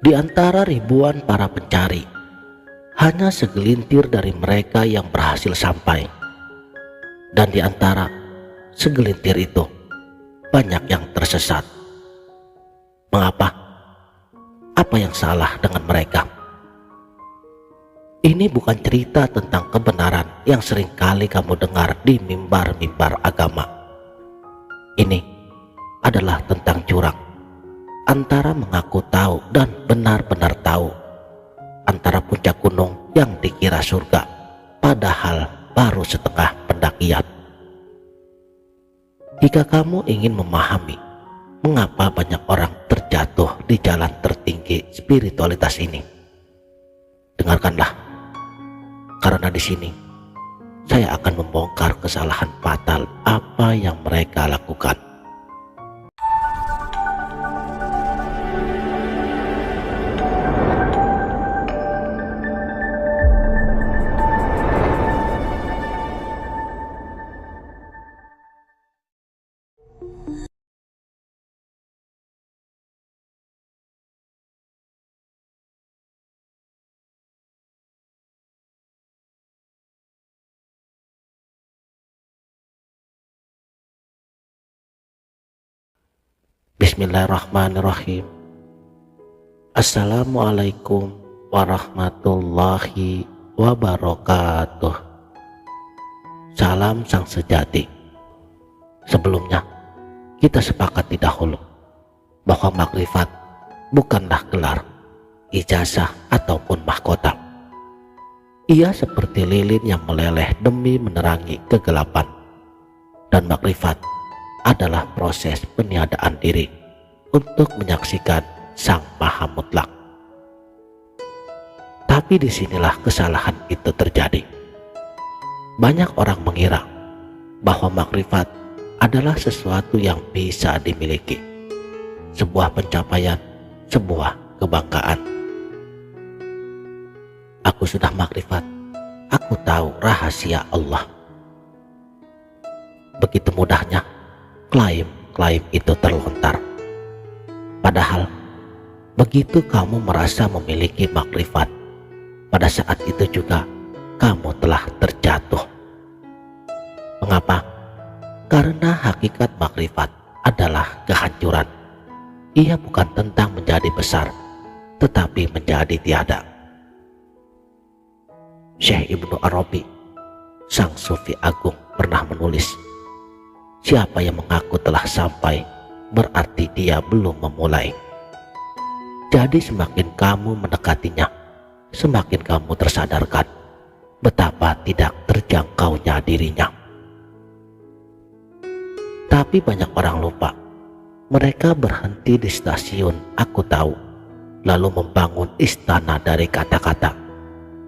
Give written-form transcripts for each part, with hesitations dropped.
Di antara ribuan para pencari, hanya segelintir dari mereka yang berhasil sampai. Dan di antara segelintir itu, banyak yang tersesat. Mengapa? Apa yang salah dengan mereka? Ini bukan cerita tentang kebenaran yang seringkali kamu dengar di mimbar-mimbar agama. Ini adalah tentang jurang antara mengaku tahu dan benar-benar tahu, antara puncak gunung yang dikira surga padahal baru setengah pendakian. Jika kamu ingin memahami mengapa banyak orang terjatuh di jalan tertinggi spiritualitas ini, dengarkanlah, karena di sini saya akan membongkar kesalahan fatal apa yang mereka lakukan. Bismillahirrahmanirrahim. Assalamualaikum warahmatullahi wabarakatuh. Salam sang sejati. Sebelumnya, kita sepakati dahulu bahwa makrifat bukanlah gelar, ijazah ataupun mahkota. Ia seperti lilin yang meleleh demi menerangi kegelapan. Dan makrifat adalah proses peniadaan diri untuk menyaksikan Sang Maha Mutlak. Tapi disinilah kesalahan itu terjadi. Banyak orang mengira bahwa makrifat adalah sesuatu yang bisa dimiliki, sebuah pencapaian, sebuah kebanggaan. Aku sudah makrifat, aku tahu rahasia Allah. Begitu mudahnya klaim itu terlontar. Padahal begitu kamu merasa memiliki makrifat, pada saat itu juga kamu telah terjatuh. Mengapa? Karena hakikat makrifat adalah kehancuran. Ia bukan tentang menjadi besar, tetapi menjadi tiada. Syekh Ibnu Arabi, sang sufi agung, pernah menulis, siapa yang mengaku telah sampai, berarti dia belum memulai. Jadi semakin kamu mendekatinya, semakin kamu tersadarkan betapa tidak terjangkaunya dirinya. Tapi banyak orang lupa. Mereka berhenti di stasiun aku tahu, lalu membangun istana dari kata-kata,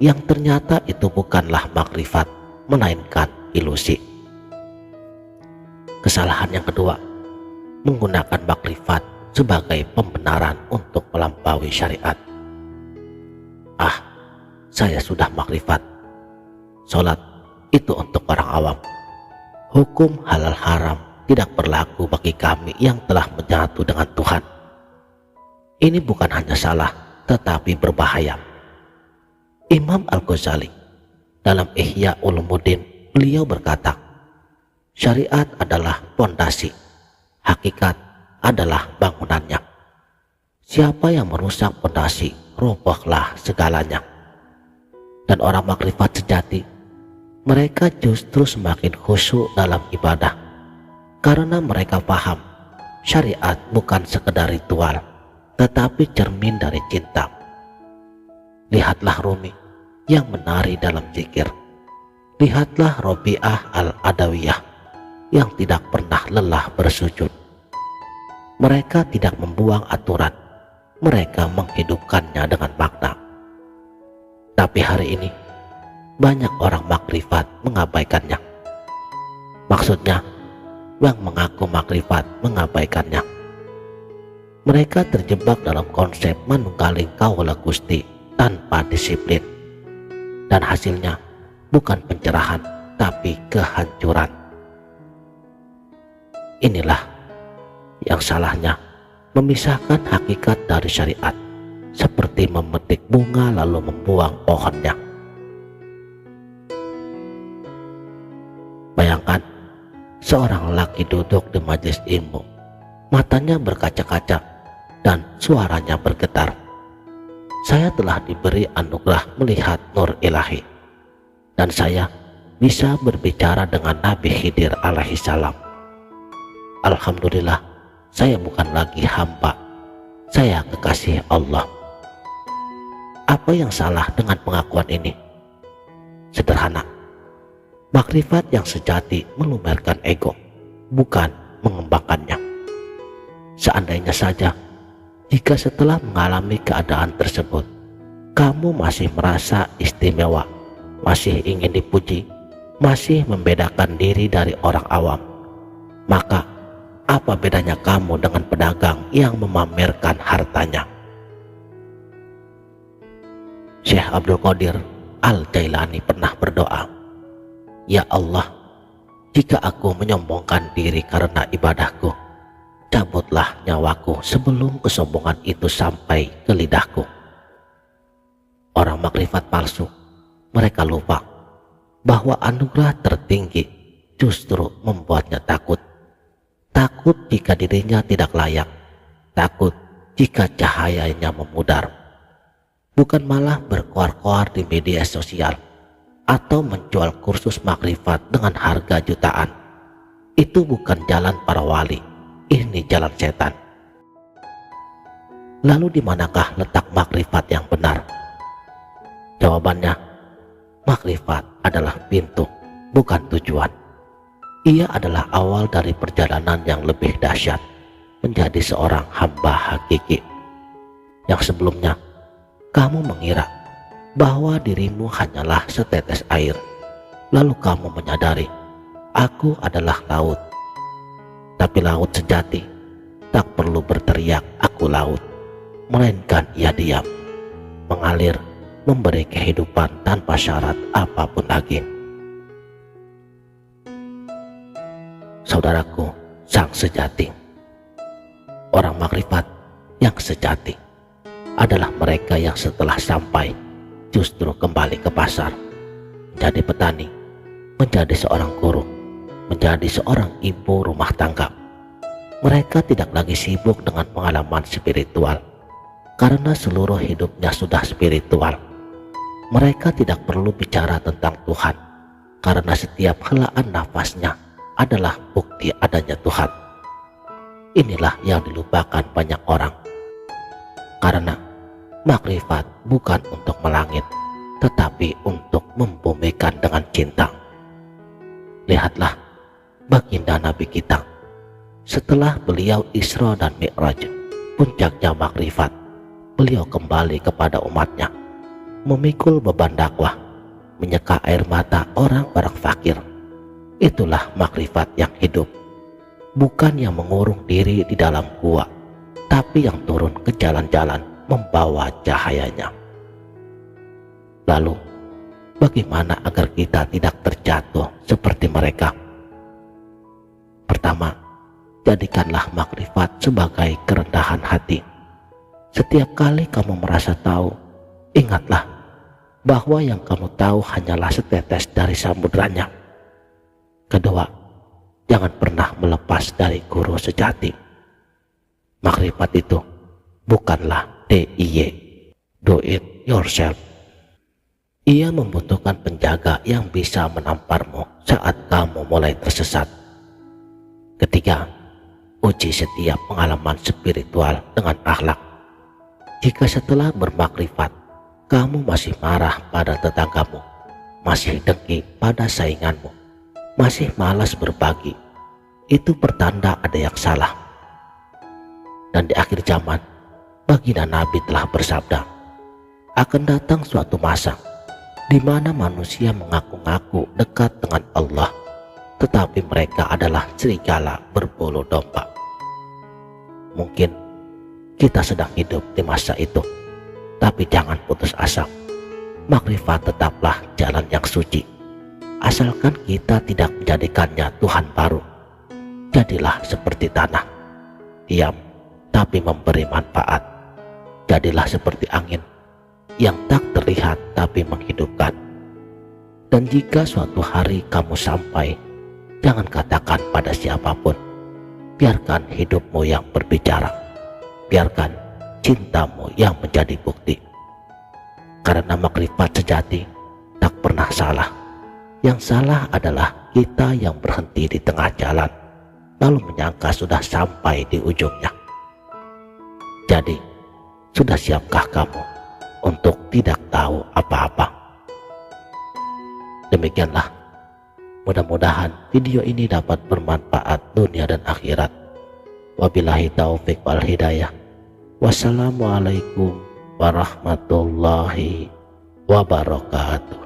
yang ternyata itu bukanlah makrifat, melainkan ilusi. Kesalahan yang kedua, menggunakan makrifat sebagai pembenaran untuk melampaui syariat. Saya sudah makrifat. Sholat itu untuk orang awam. Hukum halal haram tidak berlaku bagi kami yang telah menyatu dengan Tuhan. Ini bukan hanya salah, tetapi berbahaya. Imam Al-Ghazali dalam Ihya Ulumuddin, beliau berkata, syariat adalah fondasi, hakikat adalah bangunannya. Siapa yang merusak fondasi, robohlah segalanya. Dan orang makrifat sejati, mereka justru semakin khusyuk dalam ibadah, karena mereka paham syariat bukan sekedar ritual, tetapi cermin dari cinta. Lihatlah Rumi yang menari dalam zikir. Lihatlah Robi'ah Al-Adawiyah yang tidak pernah lelah bersujud. Mereka tidak membuang aturan, mereka menghidupkannya dengan makna. Tapi hari ini banyak orang makrifat mengabaikannya. Maksudnya, yang mengaku makrifat mengabaikannya. Mereka terjebak dalam konsep manunggaling kaula Gusti tanpa disiplin, dan hasilnya bukan pencerahan tapi kehancuran. Inilah yang salahnya memisahkan hakikat dari syariat, seperti memetik bunga lalu membuang pohonnya. Bayangkan seorang lelaki duduk di majelis ilmu, matanya berkaca-kaca dan suaranya bergetar. Saya telah diberi anugerah melihat nur ilahi, dan saya bisa berbicara dengan Nabi Khidir alaihi salam. Alhamdulillah, saya bukan lagi hamba, saya kekasih Allah. Apa yang salah dengan pengakuan ini? Sederhana, makrifat yang sejati melumerkan ego, bukan mengembangkannya. Seandainya saja jika setelah mengalami keadaan tersebut kamu masih merasa istimewa, masih ingin dipuji, masih membedakan diri dari orang awam, maka apa bedanya kamu dengan pedagang yang memamerkan hartanya? Syekh Abdul Qadir Al-Jailani pernah berdoa, "Ya Allah, jika aku menyombongkan diri karena ibadahku, cabutlah nyawaku sebelum kesombongan itu sampai ke lidahku." Orang makrifat palsu, mereka lupa bahwa anugerah tertinggi justru membuatnya takut. Takut jika dirinya tidak layak, takut jika cahayanya memudar. Bukan malah berkoar-koar di media sosial atau menjual kursus makrifat dengan harga jutaan. Itu bukan jalan para wali, ini jalan setan. Lalu di manakah letak makrifat yang benar? Jawabannya, makrifat adalah pintu, bukan tujuan. Ia adalah awal dari perjalanan yang lebih dahsyat menjadi seorang hamba hakiki. Yang sebelumnya kamu mengira bahwa dirimu hanyalah setetes air, lalu kamu menyadari, aku adalah laut. Tapi laut sejati tak perlu berteriak aku laut, melainkan ia diam, mengalir, memberi kehidupan tanpa syarat apapun lagi. Saudaraku, sang sejati, orang makrifat yang sejati adalah mereka yang setelah sampai justru kembali ke pasar, menjadi petani, menjadi seorang guru, menjadi seorang ibu rumah tangga. Mereka tidak lagi sibuk dengan pengalaman spiritual karena seluruh hidupnya sudah spiritual. Mereka tidak perlu bicara tentang Tuhan karena setiap helaan nafasnya adalah bukti adanya Tuhan. Inilah yang dilupakan banyak orang, karena makrifat bukan untuk melangit, tetapi untuk membumikan dengan cinta. Lihatlah baginda Nabi kita, setelah beliau Isra dan Mi'raj, puncaknya makrifat, beliau kembali kepada umatnya, memikul beban dakwah, menyeka air mata orang-orang fakir. Itulah makrifat yang hidup, bukan yang mengurung diri di dalam gua, tapi yang turun ke jalan-jalan membawa cahayanya. Lalu, bagaimana agar kita tidak terjatuh seperti mereka? Pertama, jadikanlah makrifat sebagai kerendahan hati. Setiap kali kamu merasa tahu, ingatlah bahwa yang kamu tahu hanyalah setetes dari samudranya. Kedua, jangan pernah melepas dari guru sejati. Makrifat itu bukanlah DIY, do it yourself. Ia membutuhkan penjaga yang bisa menamparmu saat kamu mulai tersesat. Ketiga, uji setiap pengalaman spiritual dengan akhlak. Jika setelah bermakrifat kamu masih marah pada tetanggamu, masih dengki pada sainganmu, masih malas berbagi, itu pertanda ada yang salah. Dan di akhir zaman, baginda Nabi telah bersabda, akan datang suatu masa di mana manusia mengaku-ngaku dekat dengan Allah, tetapi mereka adalah serigala berbulu domba. Mungkin kita sedang hidup di masa itu, tapi jangan putus asa. Makrifat tetaplah jalan yang suci, asalkan kita tidak menjadikannya Tuhan baru. Jadilah seperti tanah, diam tapi memberi manfaat. Jadilah seperti angin yang tak terlihat tapi menghidupkan. Dan jika suatu hari kamu sampai, jangan katakan pada siapapun. Biarkan hidupmu yang berbicara. Biarkan cintamu yang menjadi bukti. Karena makrifat sejati tak pernah salah. Yang salah adalah kita yang berhenti di tengah jalan, lalu menyangka sudah sampai di ujungnya. Jadi, sudah siapkah kamu untuk tidak tahu apa-apa? Demikianlah. Mudah-mudahan video ini dapat bermanfaat dunia dan akhirat. Wabillahi taufik wal hidayah. Wassalamualaikum warahmatullahi wabarakatuh.